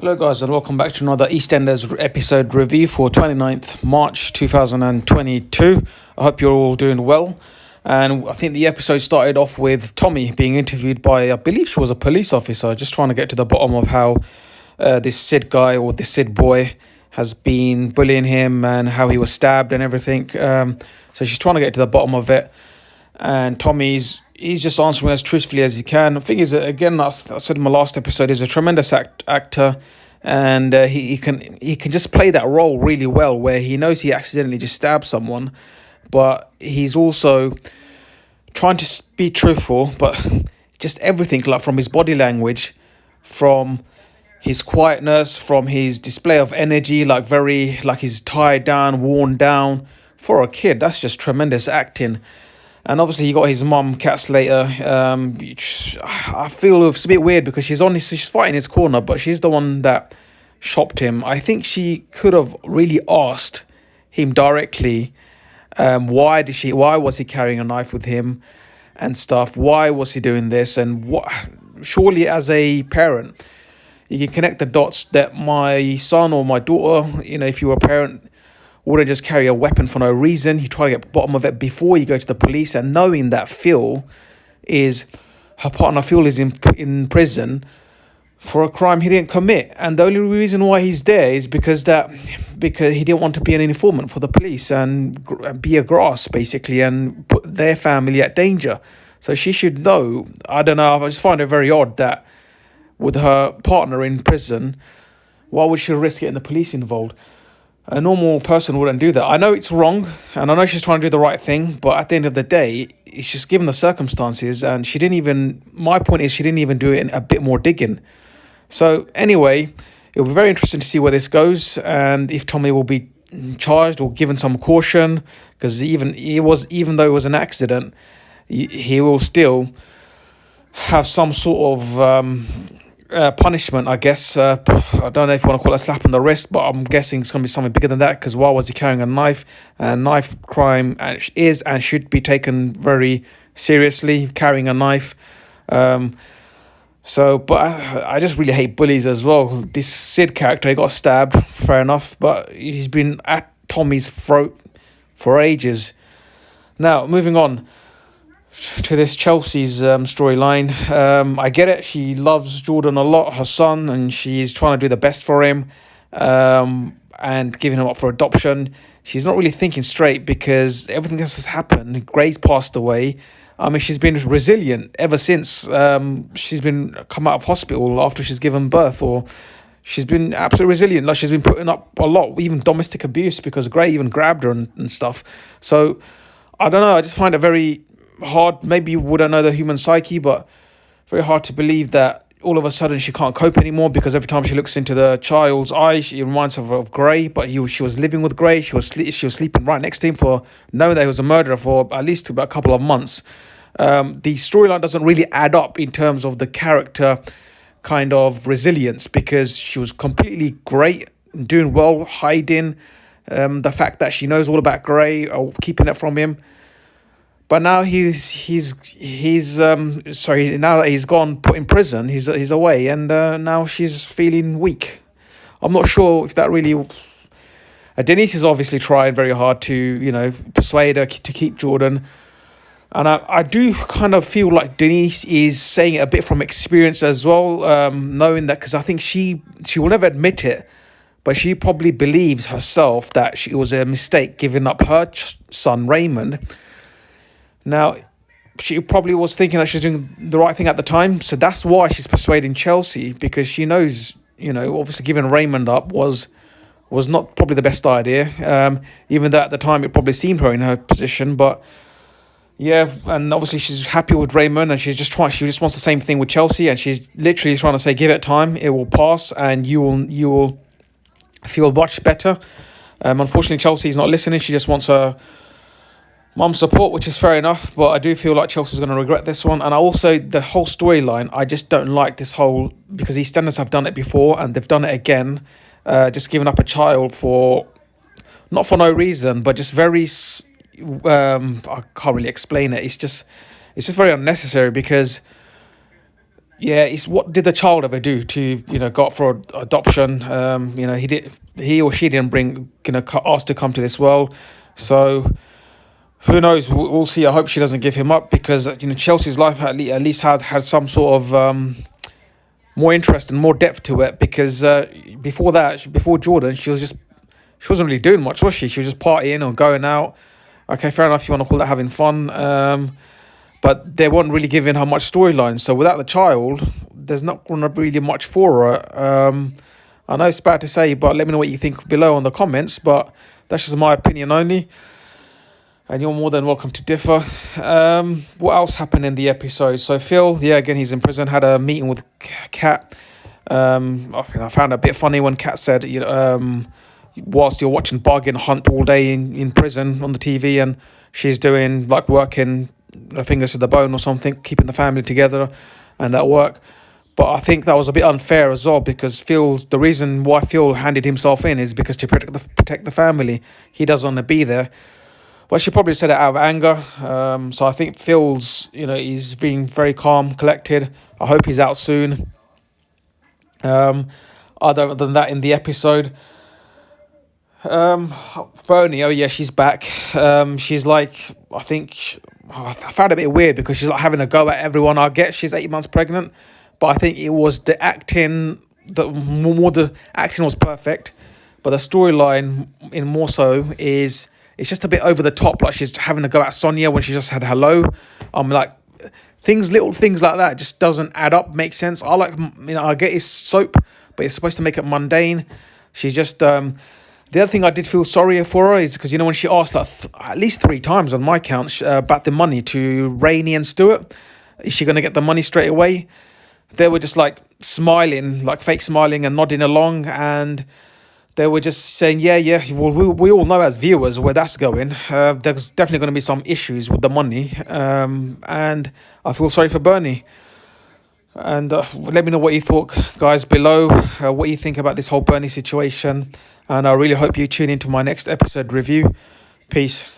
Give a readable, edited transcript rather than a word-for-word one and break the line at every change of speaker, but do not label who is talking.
Hello guys and welcome back to another Eastenders episode review for 29th March 2022. I hope you're all doing well. And I think the episode started off with Tommy being interviewed by, I believe she was a police officer, just trying to get to the bottom of how this Sid guy or this Sid boy has been bullying him and how he was stabbed and everything. So she's trying to get to the bottom of it. And he's just answering as truthfully as he can. The thing is, again, I said in my last episode, he's a tremendous actor, and he can just play that role really well, where he knows he accidentally just stabbed someone, but he's also trying to be truthful, but just everything, like from his body language, from his quietness, from his display of energy, like he's tired down, worn down. For a kid, that's just tremendous acting. And obviously he got his mum, Kat Slater. I feel it's a bit weird because she's fighting his corner, but she's the one that shopped him. I think she could have really asked him directly, why was he carrying a knife with him and stuff? Why was he doing this? And surely as a parent, you can connect the dots that my son or my daughter, if you were a parent, wouldn't just carry a weapon for no reason. You try to get to the bottom of it before you go to the police, and knowing that her partner Phil is in prison for a crime he didn't commit, and the only reason why he's there is because he didn't want to be an informant for the police and be a grass basically and put their family at danger. So she should know. I don't know. I just find it very odd that with her partner in prison, why would she risk getting the police involved? A normal person wouldn't do that. I know it's wrong, and I know she's trying to do the right thing, but at the end of the day, it's just given the circumstances, and my point is she didn't even do it in a bit more digging. So anyway, it'll be very interesting to see where this goes, and if Tommy will be charged or given some caution, because even though it was an accident, he will still have some sort of punishment, I guess. I don't know if you want to call it a slap on the wrist, but I'm guessing it's going to be something bigger than that, because why was he carrying a knife? And knife crime is and should be taken very seriously, carrying a knife. But I just really hate bullies as well. This Sid character, he got stabbed, fair enough, but he's been at Tommy's throat for ages. Now, moving on to this Chelsea's storyline. I get it. She loves Jordan a lot, her son, and she's trying to do the best for him and giving him up for adoption. She's not really thinking straight because everything else has happened. Gray's passed away. I mean, she's been resilient ever since she's been come out of hospital after she's given birth, or she's been absolutely resilient. Like, she's been putting up a lot, even domestic abuse, because Gray even grabbed her and stuff. So I don't know. I just find it very hard. Maybe you wouldn't know the human psyche, but very hard to believe that all of a sudden she can't cope anymore, because every time she looks into the child's eyes, she reminds her of Gray. But she was living with Gray. She was sleeping right next to him, for knowing that he was a murderer, for at least about a couple of months. The storyline doesn't really add up in terms of the character kind of resilience, because she was completely great, doing well, hiding the fact that she knows all about Gray, or keeping it from him. But now now that he's gone, put in prison, he's away, and now she's feeling weak. I'm not sure if that really. Denise is obviously trying very hard to persuade her to keep Jordan, and I do kind of feel like Denise is saying it a bit from experience as well, knowing that, because I think she will never admit it, but she probably believes herself that it was a mistake giving up her son Raymond. Now, she probably was thinking that she's doing the right thing at the time, so that's why she's persuading Chelsea, because she knows, obviously giving Raymond up was not probably the best idea, even though at the time it probably seemed her in her position. But yeah, and obviously she's happy with Raymond, and she just wants the same thing with Chelsea, and she's literally trying to say, give it time, it will pass, and you will feel much better. Unfortunately, Chelsea's not listening. She just wants her mum's support, which is fair enough, but I do feel like Chelsea's going to regret this one. And the whole storyline, I just don't like this whole, because Eastenders have done it before and they've done it again, just giving up a child not for no reason, but just very, I can't really explain it. It's just very unnecessary, because Yeah, it's what did the child ever do to go up for adoption? He or she didn't bring asked to come to this world, so who knows? We'll see. I hope she doesn't give him up because Chelsea's life at least had some sort of more interest and more depth to it because before Jordan, she wasn't really doing much, was she? She was just partying or going out. Okay, fair enough. You want to call that having fun. But they weren't really giving her much storyline. So without the child, there's not going to be really much for her. I know it's bad to say, but let me know what you think below on the comments. But that's just my opinion only. And you're more than welcome to differ. What else happened in the episode? So Phil, again, he's in prison, had a meeting with Kat. I found it a bit funny when Kat said, whilst you're watching Bargain Hunt all day in prison on the TV and she's doing like working her fingers to the bone or something, keeping the family together and at work. But I think that was a bit unfair as well because the reason why Phil handed himself in is because to protect the family. He doesn't want to be there. Well, she probably said it out of anger. So I think Phil's, he's being very calm, collected. I hope he's out soon. Other than that, in the episode, Bernie, oh yeah, she's back. She's like, I found it a bit weird because she's like having a go at everyone. I get she's 8 months pregnant, but I think it was the acting. The acting was perfect, but the storyline in more so is it's just a bit over the top. Like she's having a go at Sonia when she just had hello. Like little things like that just doesn't add up. Make sense. I get it's soap, but it's supposed to make it mundane. She's just the other thing I did feel sorry for her is because, when she asked at least 3 times on my count about the money to Rainey and Stuart, is she going to get the money straight away? They were just like smiling, like fake smiling and nodding along. And they were just saying, yeah. Well, we all know as viewers where that's going. There's definitely going to be some issues with the money. And I feel sorry for Bernie. And let me know what you thought, guys, below. What you think about this whole Bernie situation. And I really hope you tune into my next episode review. Peace.